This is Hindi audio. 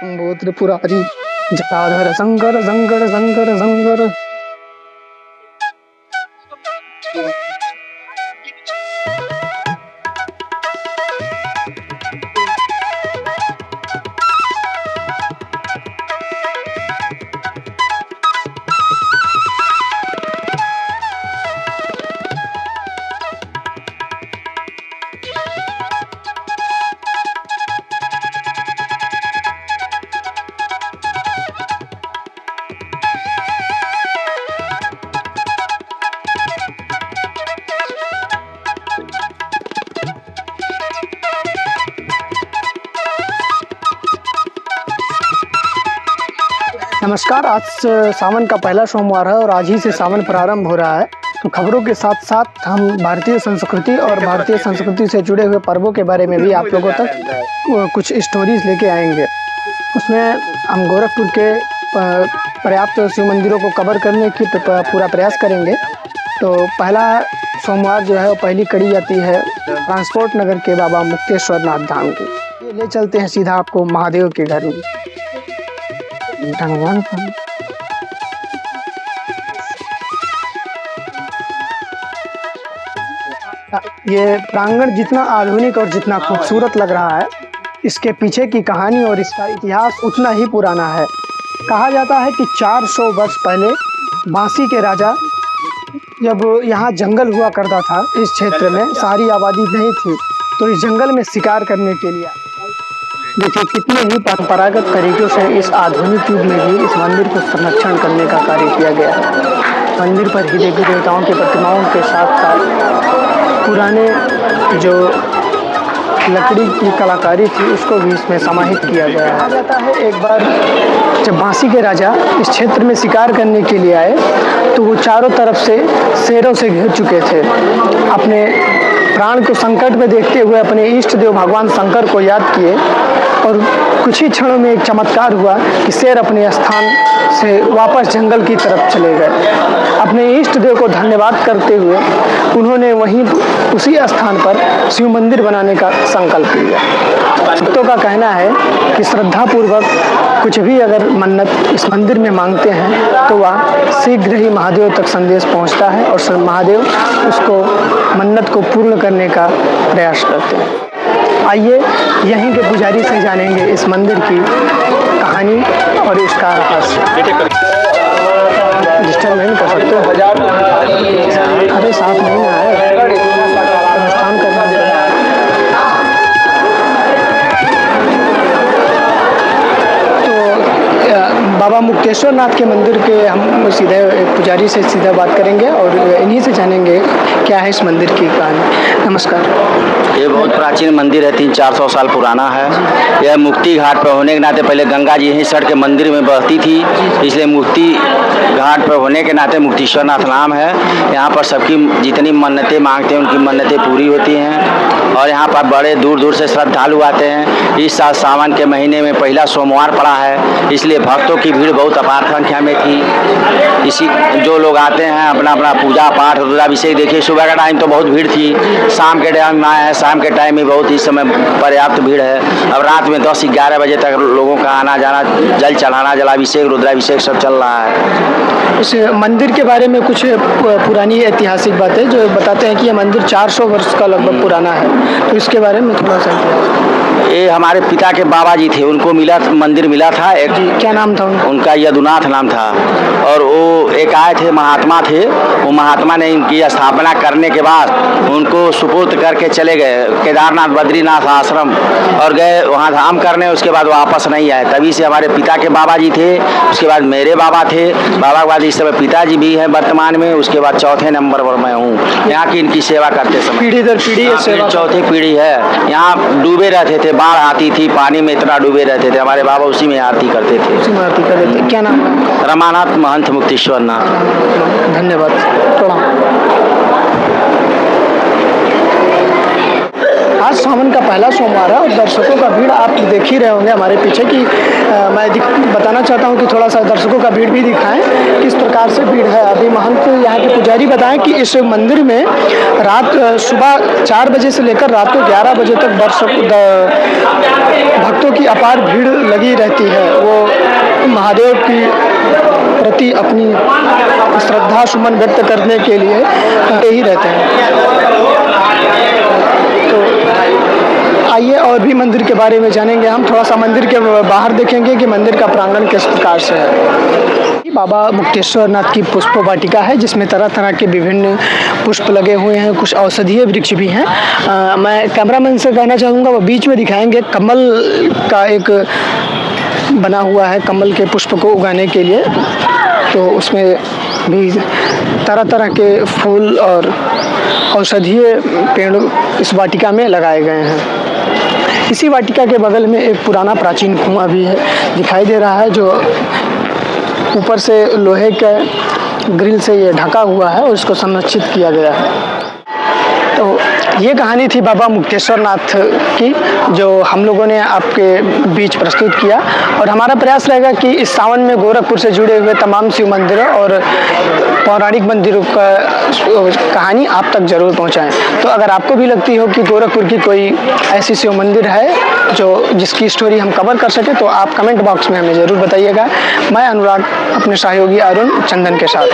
शंभो त्रिपुरारी जटाधर शंकर शंकर शंकर शंकर। नमस्कार। आज सावन का पहला सोमवार है और आज ही से सावन प्रारंभ हो रहा है। तो खबरों के साथ साथ हम भारतीय संस्कृति और भारतीय संस्कृति से जुड़े हुए पर्वों के बारे में भी आप लोगों तक कुछ स्टोरीज लेके आएंगे। उसमें हम गोरखपुर के पर्याप्त शिव मंदिरों को कवर करने की पूरा प्रयास करेंगे। तो पहला सोमवार जो है वो पहली कड़ी आती है ट्रांसपोर्ट नगर के बाबा मुक्तेश्वर नाथ धाम की। ये ले चलते हैं सीधा आपको महादेव के घर में। ये प्रांगण जितना आधुनिक और जितना खूबसूरत लग रहा है, इसके पीछे की कहानी और इसका इतिहास उतना ही पुराना है। कहा जाता है कि 400 वर्ष पहले बांसी के राजा जब यहाँ जंगल हुआ करता था, इस क्षेत्र में सारी आबादी नहीं थी, तो इस जंगल में शिकार करने के लिए देखिए कितने ही परंपरागत तरीकों से इस आधुनिक युग में भी इस मंदिर को संरक्षण करने का कार्य किया गया है। मंदिर पर ही देवी देवताओं की प्रतिमाओं के साथ साथ पुराने जो लकड़ी की कलाकारी थी उसको भी इसमें समाहित किया गया है। कहा जाता है एक बार जब बांसी के राजा इस क्षेत्र में शिकार करने के लिए आए तो वो चारों तरफ से शेरों से घिर चुके थे। अपने प्राण को संकट में देखते हुए अपने इष्ट देव भगवान शंकर को याद किए और कुछ ही क्षणों में एक चमत्कार हुआ कि शेर अपने स्थान से वापस जंगल की तरफ चले गए। अपने इष्ट देव को धन्यवाद करते हुए उन्होंने वहीं उसी स्थान पर शिव मंदिर बनाने का संकल्प लिया। भक्तों का कहना है कि श्रद्धापूर्वक कुछ भी अगर मन्नत इस मंदिर में मांगते हैं तो वह शीघ्र ही महादेव तक संदेश पहुंचता है और महादेव उसको मन्नत को पूर्ण करने का प्रयास करते हैं। आइए यहीं के पुजारी से जानेंगे इस मंदिर की कहानी और इसका रहस्य। डिस्टर्ब नहीं कर सकते, अरे साफ नहीं आए अनुष्ठान करना। बाबा मुक्तेश्वर नाथ के मंदिर के हम सीधे पुजारी से सीधा बात करेंगे और इन्हीं से जानेंगे क्या है इस मंदिर की कहानी। नमस्कार। ये बहुत प्राचीन मंदिर है, 300-400 साल पुराना है। यह मुक्ति घाट पर होने के नाते पहले गंगा जी यहीं सड़ के मंदिर में बहती थी, इसलिए मुक्ति घाट पर होने के नाते मुक्तेश्वर नाथ नाम है। यहाँ पर सबकी जितनी मन्नतें मांगते हैं उनकी मन्नतें पूरी होती हैं और यहाँ पर बड़े दूर दूर से श्रद्धालु आते हैं। इस साल सावन के महीने में पहला सोमवार पड़ा है, इसलिए भक्तों की भीड़ बहुत अपार संख्या में थी। इसी जो लोग आते हैं अपना अपना पूजा पाठ रुद्राभिषेक, देखिए सुबह का टाइम तो बहुत भीड़ थी, शाम के टाइम में आए हैं, शाम के टाइम में बहुत इस समय पर्याप्त भीड़ है। अब रात में 10-11 बजे तक लोगों का आना जाना, जल चढ़ाना, जलाभिषेक रुद्राभिषेक सब चल रहा है। इस मंदिर के बारे में कुछ पुरानी ऐतिहासिक बातें जो बताते हैं कि यह मंदिर 400 वर्ष का लगभग पुराना है, तो इसके बारे में थोड़ा सा। ये हमारे पिता के बाबा जी थे, उनको मिला मंदिर मिला था एक। क्या नाम था उनका? यदुनाथ नाम था। और वो एक आए थे, महात्मा थे, वो महात्मा ने इनकी स्थापना करने के बाद उनको सुपुर्द करके चले गए केदारनाथ बद्रीनाथ आश्रम और गए वहाँ धाम करने। उसके बाद वापस नहीं आए। तभी से हमारे पिता के बाबा जी थे, उसके बाद मेरे बाबा थे, बाबा के बाद इस समय पिताजी भी हैं वर्तमान में, उसके बाद चौथे नंबर पर मैं हूँ यहाँ की इनकी सेवा करते समय। पीढ़ी दर पीढ़ी चौथी पीढ़ी है। यहाँ डूबे रहते थे, बाढ़ आती थी, पानी में इतना डूबे रहते थे, हमारे बाबा उसी में आरती करते थे। उसी में आरती करते थे। क्या नाम? रमानाथ महंत मुक्तेश्वर नाथ। धन्यवाद, प्रणाम। आज सावन का पहला सोमवार है और दर्शकों का भीड़ आप देख ही रहे होंगे हमारे पीछे कि मैं बताना चाहता हूं कि थोड़ा सा दर्शकों का भीड़ भी दिखाएं किस प्रकार से भीड़ है। अभी महंत यहाँ के पुजारी बताएं कि इस मंदिर में रात सुबह 4 बजे से लेकर रात को 11 बजे तक भक्तों की अपार भीड़ लगी रहती है। वो महादेव की प्रति अपनी श्रद्धा सुमन व्यक्त करने के लिए ही रहते हैं। तो आइए और भी मंदिर के बारे में जानेंगे। हम थोड़ा सा मंदिर के बाहर देखेंगे कि मंदिर का प्रांगण किस प्रकार से है। बाबा मुक्तेश्वर नाथ की पुष्प वाटिका है जिसमें तरह तरह के विभिन्न पुष्प लगे हुए हैं, कुछ औषधीय वृक्ष भी हैं। मैं कैमरामैन से कहना चाहूँगा वो बीच में दिखाएंगे कमल का एक बना हुआ है कमल के पुष्प को उगाने के लिए, तो उसमें भी तरह तरह के फूल और औषधीय पेड़ इस वाटिका में लगाए गए हैं। इसी वाटिका के बगल में एक पुराना प्राचीन कुआं भी है दिखाई दे रहा है, जो ऊपर से लोहे के ग्रिल से ये ढका हुआ है और इसको संरक्षित किया गया है। तो ये कहानी थी बाबा मुक्तेश्वर नाथ की जो हम लोगों ने आपके बीच प्रस्तुत किया, और हमारा प्रयास रहेगा कि इस सावन में गोरखपुर से जुड़े हुए तमाम शिव मंदिरों और पौराणिक मंदिरों का कहानी आप तक जरूर पहुंचाएं। तो अगर आपको भी लगती हो कि गोरखपुर की कोई ऐसी शिव मंदिर है जिसकी स्टोरी हम कवर कर सके तो आप कमेंट बॉक्स में हमें ज़रूर बताइएगा। मैं अनुराग अपने सहयोगी अरुण चंदन के साथ।